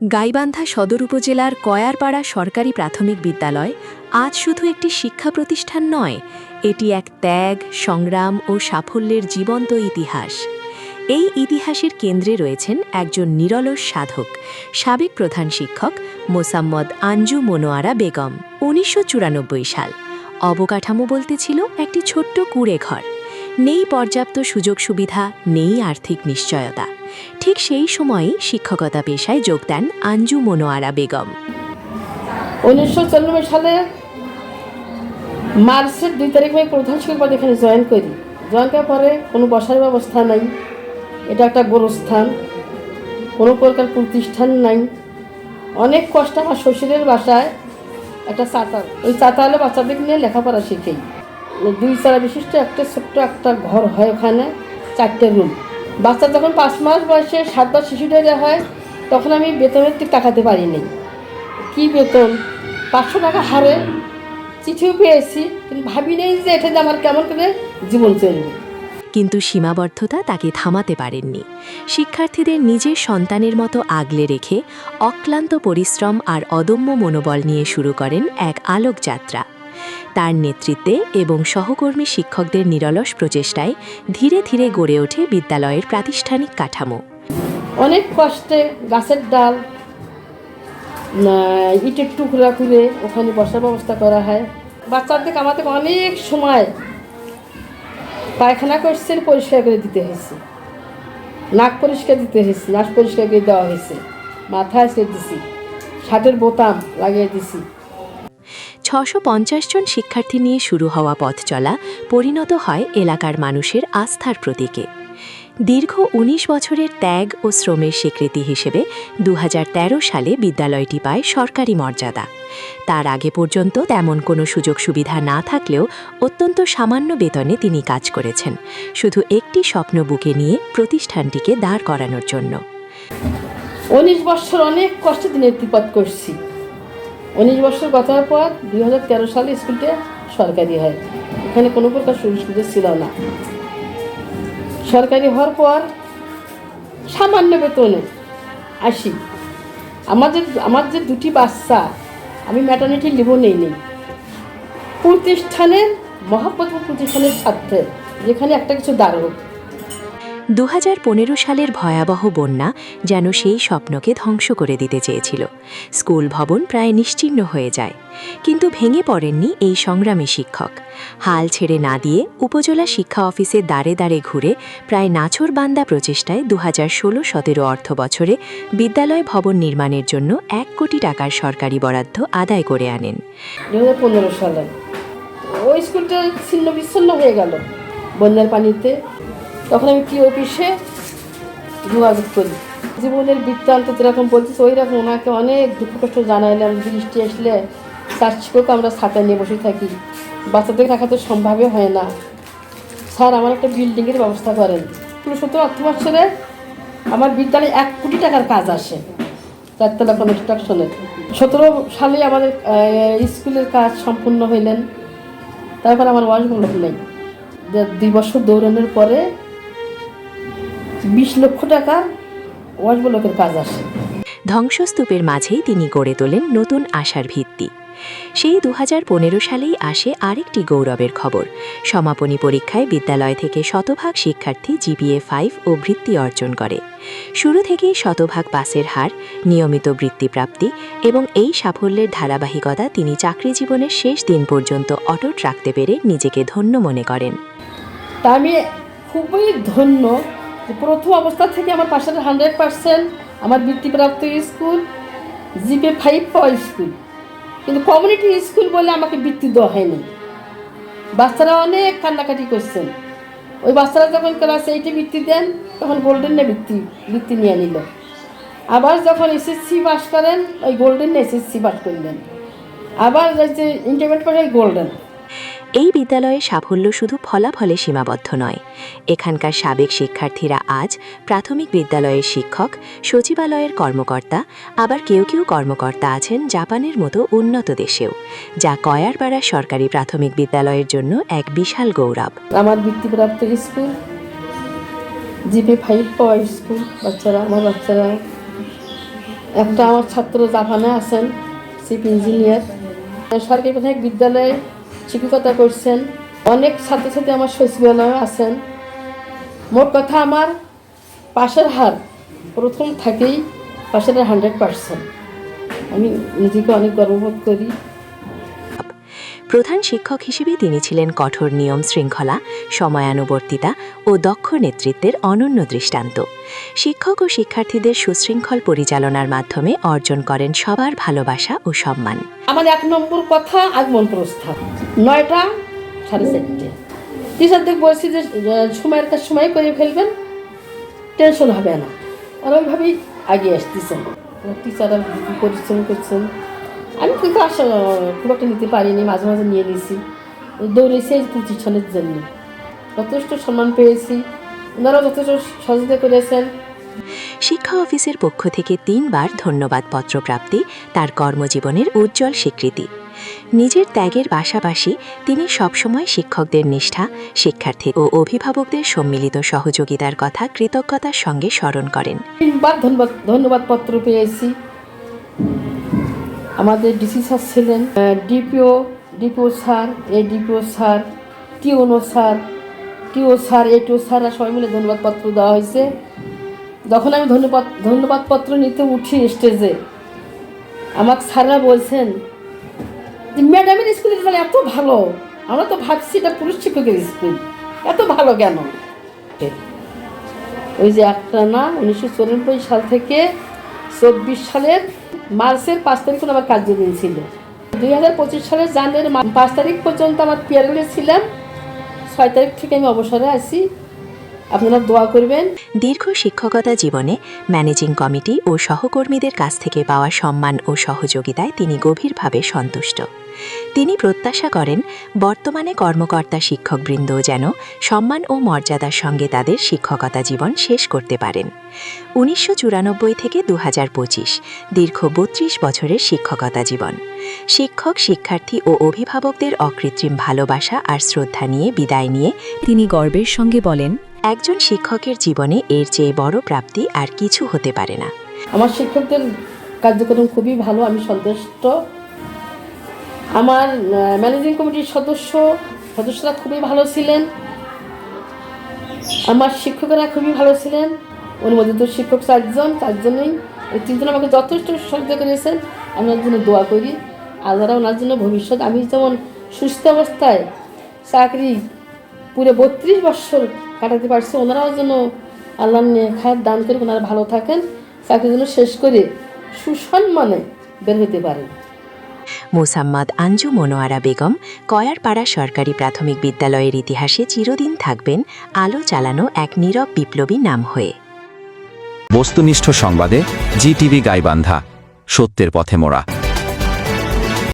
গাইবান্ধা সদর উপজেলার কয়ারপাড়া সরকারি প্রাথমিক বিদ্যালয় আজ শুধু একটি শিক্ষা প্রতিষ্ঠান নয়, এটি এক ত্যাগ, সংগ্রাম ও সাফল্যের জীবন্ত ইতিহাস। এই ইতিহাসের কেন্দ্রে রয়েছেন একজন নিরলস সাধক, সাবেক প্রধান শিক্ষক মোসাম্মদ আঞ্জু মনোয়ারা বেগম। ১৯৯৪ সাল। অবকাঠামো বলতে ছিল একটি ছোট্ট কুঁড়ে ঘর। নেই পর্যাপ্ত সুযোগ সুবিধা, নেই আর্থিক নিশ্চয়তা। ঠিক সেই সময়ই শিক্ষকতা পেশায় যোগ দেন আঞ্জু মনোয়ারা বেগম। ১৯৯৪ সালে মার্চের ২ তারিখ আমি প্রধান শিক্ষক পদে এখানে জয়েন করি। জয়েন করার পরে কোনো বসার ব্যবস্থা নাই, এটা একটা গোরস্থান, কোনো প্রকার প্রতিষ্ঠান নাই। অনেক কষ্ট আমার শ্বশুরের বাসায় একটা চাতাল, ওই চাতালে বাচ্চাদের নিয়ে লেখাপড়া শিখেই। ২ চালা বিশিষ্ট একটা ছোট্ট একটা ঘর হয়, ওখানে 4টে রুম। বাচ্চা যখন 5 মাস বয়সে 7 বার শিশু ডেলিভারি হয়, তখন আমি বেতনের দিক তাকাতে পারিনি। কি বেতন, 500 টাকা হারে চিঠিও পেয়েছি, কিন্তু ভাবি নেই যে এটাতে আমার কেমন করে জীবন চলবে। কিন্তু সীমাবদ্ধতা তাকে থামাতে পারেননি। শিক্ষার্থীদের নিজের সন্তানের মতো আগলে রেখে অক্লান্ত পরিশ্রম আর অদম্য মনোবল নিয়ে শুরু করেন এক আলোকযাত্রা। তার নেতৃত্বে এবং সহকর্মী শিক্ষকদের নিরলস প্রচেষ্টায় ধীরে ধীরে গড়ে ওঠে বিদ্যালয়ের প্রাতিষ্ঠানিক কাঠামো। অনেক কষ্টে গাছের ডাল, ইটের টুকরা করে ওখানে বসার ব্যবস্থা করা হয়। বাচ্চাদের আমাদের অনেক সময় পায়খানা করছেন, পরিষ্কার করে দিতে হয়েছে, নাক পরিষ্কার দিতে হয়েছে, নাক পরিষ্কার করে দেওয়া হয়েছে, মাথায় সেট দিছি, শার্টের বোতাম লাগিয়ে দিছি। ৬৫০ জন শিক্ষার্থী নিয়ে শুরু হওয়া পথ চলা পরিণত হয় এলাকার মানুষের আস্থার প্রতীকে। দীর্ঘ ১৯ বছরের ত্যাগ ও শ্রমের স্বীকৃতি হিসেবে ২০১৩ সালে বিদ্যালয়টি পায় সরকারি মর্যাদা। তার আগে পর্যন্ত তেমন কোনো সুযোগ সুবিধা না থাকলেও অত্যন্ত সামান্য বেতনে তিনি কাজ করেছেন, শুধু একটি স্বপ্ন বুকে নিয়ে প্রতিষ্ঠানটিকে দাঁড় করানোর জন্য। ১৯ বছর অনেক কষ্টে নেতৃত্ব করছি। ১৯ বছর গতার পর ২০১৩ সালে স্কুলটা সরকারি হয়। এখানে কোনো প্রকার সুযোগ সুবিধা ছিল না। সরকারি হওয়ার পর সামান্য বেতনে আসি। আমার যে 2টি বাচ্চা, আমি ম্যাটারনিটি লিভও নেই প্রতিষ্ঠানের মহাপত প্রতিষ্ঠানের স্বার্থে, যেখানে একটা কিছু দাঁড়াবো। ২০১৫ সালের ভয়াবহ বন্যা যেন সেই স্বপ্নকে ধ্বংস করে দিতে চেয়েছিল। স্কুল ভবন প্রায় নিশ্চিহ্ন হয়ে যায়, কিন্তু ভেঙে পড়েননি এই সংগ্রামী শিক্ষক। হাল ছেড়ে না দিয়ে উপজেলা শিক্ষা অফিসে দাঁড়ে দাঁড়ে ঘুরে প্রায় নাছোড়বান্দা প্রচেষ্টায় ২০১৬-১৭ অর্থ বছরে বিদ্যালয় ভবন নির্মাণের জন্য ১ কোটি টাকার সরকারি বরাদ্দ আদায় করে আনেন। ২০১৫ সালে ওই স্কুলটা ছিন্ন বিচ্ছিন্ন হয়ে গেল বন্যার পানিতে। তখন আমি কি অফিসে যোগাযোগ করি, জীবনের বৃত্তান্ত যেরকম বলতেছে ওই রকম ওনাকে অনেক দুঃখ কষ্ট জানাইলাম। বৃষ্টি আসলে 4 শিক্ষক আমরা ছাতা নিয়ে বসে থাকি, বাচ্চাদের রাখা তো সম্ভবই হয় না। স্যার, আমার একটা বিল্ডিংয়ের ব্যবস্থা করেন। ১৬-১৭ অর্থ বছরে আমার বিদ্যালয়ে ১ কোটি টাকার কাজ আসে, 4তলা কনস্ট্রাকশনের। 17 সালে আমাদের স্কুলের কাজ সম্পূর্ণ হইলেন। তারপর আমার ওয়াশ ব্লক নেই। 2 বছর দৌড়ানোর পরে 20 লক্ষ টাকা ওয়াশ ব্লকের কাজ আসে। ধ্বংসস্তূপের মাঝেই তিনি গড়ে তোলেন নতুন আশার ভিত্তি। সেই ২০১৫ সালেই আসে আরেকটি গৌরবের খবর। সমাপনী পরীক্ষায় বিদ্যালয় থেকে শতভাগ শিক্ষার্থী GPA 5 ও বৃত্তি অর্জন করে। শুরু থেকেই শতভাগ পাসের হার, নিয়মিত বৃত্তিপ্রাপ্তি এবং এই সাফল্যের ধারাবাহিকতা তিনি চাকরি জীবনের শেষ দিন পর্যন্ত অটুট রাখতে পেরে নিজেকে ধন্য মনে করেন। তা আমি খুবই ধন্য যে প্রথম অবস্থা থেকে আমার পাশের 100% আমার বৃত্তিপ্রাপ্ত স্কুল, GPA 5 পাওয়া স্কুল, কিন্তু কমিউনিটি স্কুল বলে আমাকে বৃত্তি দেওয়া হয়নি। বাচ্চারা অনেক কান্নাকাটি করছেন। ওই বাচ্চারা যখন ক্লাস 8-এ বৃত্তি দেন, তখন গোল্ডেনে বৃত্তি নিয়ে নিল। আবার যখন SSC পাস করেন, ওই গোল্ডেনে SSC পাস করলেন। আবার যে ইন্টারমিডিয়েট পাস, ওই গোল্ডেন। এই বিদ্যালয়ের সাফল্য শুধু ফলাফলে সীমাবদ্ধ নয়। এখানকার সাবেক শিক্ষার্থীরা আজ প্রাথমিক বিদ্যালয়ের শিক্ষক, সচিবালয়ের কর্মকর্তা, আবার কেউ কেউ কর্মকর্তা আছেন জাপানের মতো উন্নত দেশেও, যা কয়ারপাড়া সরকারি প্রাথমিক বিদ্যালয়ের জন্য এক বিশাল গৌরব। আমার বৃত্তিপ্রাপ্ত স্কুল, GPA 5 পাওয়া স্কুল, আমার বাচ্চারা একটা আমার ছাত্র জাপানে আছেন, চিফ ইঞ্জিনিয়ার, সরকারি প্রাথমিক বিদ্যালয়ে শিক্ষকতা করছেন। অনেক ছাত্রছাত্রী আমার সচিবালয়ে আছেন। মোট কথা আমার পাশের হার প্রথম থেকেই পাশের 100%। আমি নিজেকে অনেক গর্ববোধ করি। প্রধান শিক্ষক হিসেবে তিনি ছিলেন কঠোর নিয়ম শৃঙ্খলা, সময়ানুবর্তিতা ও দক্ষ নেতৃত্বের অনন্য দৃষ্টান্ত। শিক্ষক ও শিক্ষার্থীদের সুশৃঙ্খল পরিচালনার মাধ্যমে অর্জন করেন সবার ভালোবাসা ও সম্মান। আমার 1 নম্বর কথা আগমন প্রস্থান 9টা 4:30। টিচারদের বলছি যে সময়ের কাজ সময় করে ফেলবেন, টেনশন হবে না। আর ওইভাবেই আগে আসতেছেন। টিচাররা পরিশ্রম করছেন। আমি কিন্তু খুব একটা নিতে পারিনি, মাঝে মাঝে নিয়ে নিয়েছি। দৌড়েছি এই প্রতিষ্ঠানের জন্য, যথেষ্ট সম্মান পেয়েছি। ওনারাও যথেষ্ট সহযোগিতা করেছেন। শিক্ষা অফিসের পক্ষ থেকে 3 বার ধন্যবাদ পত্র প্রাপ্তি তার কর্মজীবনের উজ্জ্বল স্বীকৃতি। নিজের ত্যাগের পাশাপাশি তিনি সবসময় শিক্ষকদের নিষ্ঠা, শিক্ষার্থী ও অভিভাবকদের সম্মিলিত সহযোগিতার কথা কৃতজ্ঞতার সঙ্গে স্মরণ করেন। 3 বার ধন্যবাদ পত্র পেয়েছি। আমাদের ডিসি স্যার ছিলেন, ডিপিও স্যার, ডিপিও স্যার, টিওনো স্যার, এটিও স্যাররা সবাই মিলে ধন্যবাদ পত্র দেওয়া হয়েছে। যখন আমি ধন্যবাদ পত্র নিতে উঠি স্টেজে, আমাকে স্যাররা বলছেন, ম্যাডামের স্কুলের রেজাল্ট এত ভালো, আমরা তো ভাবছি এটা পুরুষ শিক্ষকের স্কুল, এত ভালো কেন? ওই যে একটা না 1994 সাল থেকে 24 সালের মার্চের 5 তারিখ আমার কার্যদিন ছিল। 2025 সালের জানুয়ারির 5 তারিখ পর্যন্ত আমার পিয়ারলে ছিলাম। 6 তারিখ থেকে আমি অবসরে আছি। আপনারা দোয়া করবেন। দীর্ঘ শিক্ষকতা জীবনে ম্যানেজিং কমিটি ও সহকর্মীদের কাছ থেকে পাওয়া সম্মান ও সহযোগিতায় তিনি গভীরভাবে সন্তুষ্ট। তিনি প্রত্যাশা করেন বর্তমানে কর্মকর্তা শিক্ষকবৃন্দও যেন সম্মান ও মর্যাদার সঙ্গে তাদের শিক্ষকতা জীবন শেষ করতে পারেন। 1994 থেকে 2025 দীর্ঘ 32 বছরের শিক্ষকতা জীবন। শিক্ষক, শিক্ষার্থী ও অভিভাবকদের অকৃত্রিম ভালোবাসা আর শ্রদ্ধা নিয়ে বিদায় নিয়ে তিনি গর্বের সঙ্গে বলেন, একজন শিক্ষকের জীবনে এর চেয়ে বড় প্রাপ্তি আর কিছু হতে পারে না। আমার শিক্ষকদের কার্যক্রম খুবই ভালো, আমি সন্তুষ্ট। আমার ম্যানেজিং কমিটির সদস্যরা খুবই ভালো ছিলেন। আমার শিক্ষকেরা খুবই ভালো ছিলেন। অনুমোদিত শিক্ষক 4জনই, এই 3জন আমাকে যথেষ্ট সহযোগিতা করেছেন। আমি ওর জন্য দোয়া করি। আল্লাহরা ওনার জন্য ভবিষ্যৎ, আমি যেমন সুস্থ অবস্থায় চাকরি পুরো 32 বছর কাটাতে পারছি, ওনারাও যেন আল্লাহ খায়ের দান করে ওনারা ভালো থাকেন, চাকরির জন্য শেষ করে সুসম্মানে বের হতে পারেন। মোসাম্মদ আঞ্জু মনোয়ারা বেগম কয়ারপাড়া সরকারি প্রাথমিক বিদ্যালয়ের ইতিহাসে চিরদিন থাকবেন আলো চালানো এক নীরব বিপ্লবী নাম হয়ে। বস্তুনিষ্ঠ সংবাদে জিটিভি গাইবান্ধা, সত্যের পথে মোড়া।